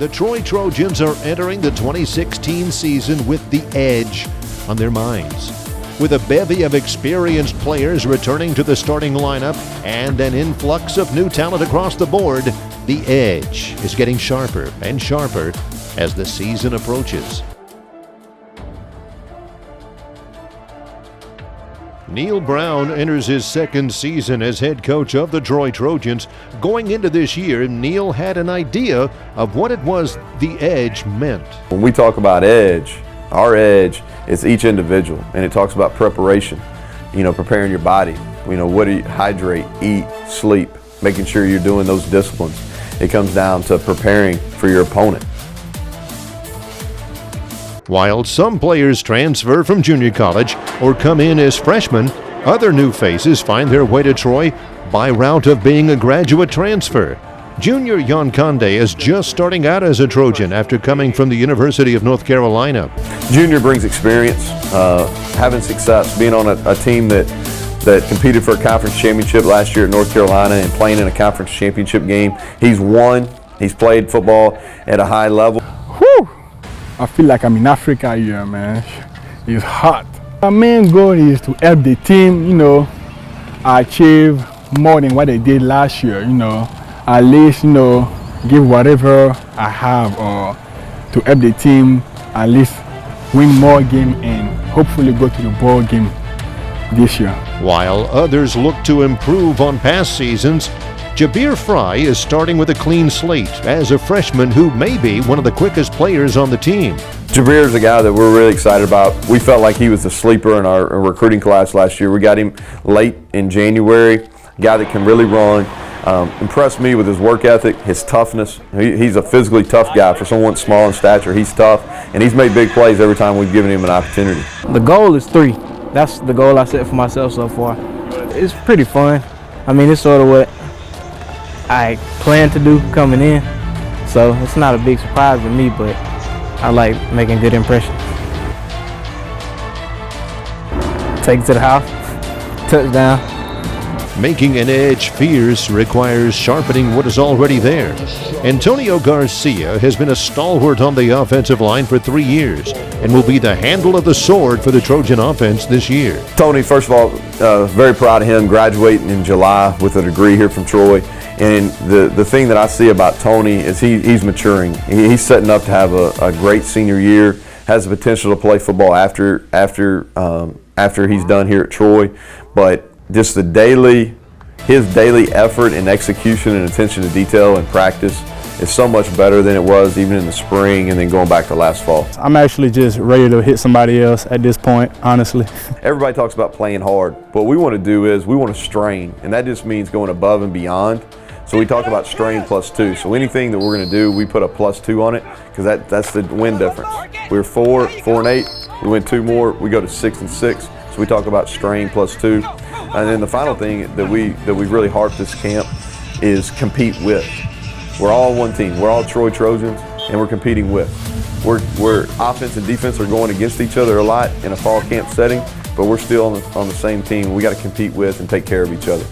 The Troy Trojans are entering the 2016 season with the edge on their minds. With a bevy of experienced players returning to the starting lineup and an influx of new talent across the board, the edge is getting sharper and sharper as the season approaches. Neal Brown enters his second season as head coach of the Troy Trojans. Going into this year, Neal had an idea of what it was the edge meant. When we talk about edge, our edge is each individual, and it talks about preparation, preparing your body. What do you hydrate, eat, sleep, making sure you're doing those disciplines. It comes down to preparing for your opponent. While some players transfer from junior college or come in as freshmen, other new faces find their way to Troy by route of being a graduate transfer. Junior Jan Conde is just starting out as a Trojan after coming from the University of North Carolina. Junior brings experience, having success, being on a team that competed for a conference championship last year at North Carolina and playing in a conference championship game. He's won. He's played football at a high level. Whew! I feel like I'm in Africa here, man. It's hot. My main goal is to help the team, achieve more than what they did last year, At least, give whatever I have to help the team at least win more games and hopefully go to the bowl game this year. While others look to improve on past seasons, Jabir Fry is starting with a clean slate as a freshman who may be one of the quickest players on the team. Jabir is a guy that we're really excited about. We felt like he was the sleeper in our recruiting class last year. We got him late in January, a guy that can really run. Impressed me with his work ethic, his toughness. He's a physically tough guy for someone small in stature. He's tough, and he's made big plays every time we've given him an opportunity. The goal is 3. That's the goal I set for myself so far. It's pretty fun. It's sort of what I planned to do coming in, so it's not a big surprise to me, but I like making good impressions. Take it to the house, touchdown. Making an edge fierce requires sharpening what is already there. Antonio Garcia has been a stalwart on the offensive line for 3 years and will be the handle of the sword for the Trojan offense this year. Tony, first of all, very proud of him graduating in July with a degree here from Troy. And the thing that I see about Tony is he's maturing. He's setting up to have a great senior year, has the potential to play football after he's done here at Troy. But just his daily effort and execution and attention to detail and practice is so much better than it was even in the spring and then going back to last fall. I'm actually just ready to hit somebody else at this point, honestly. Everybody talks about playing hard. What we want to do is we want to strain, and that just means going above and beyond. So we talk about strain +2. So anything that we're going to do, we put a +2 on it because that's the win difference. We were 4 and 8. We win 2 more. We go to 6 and 6. So we talk about strain +2. And then the final thing that we really harp this camp is compete with. We're all one team. We're all Troy Trojans, and we're competing with. We're offense and defense are going against each other a lot in a fall camp setting, but we're still on the same team. We got to compete with and take care of each other.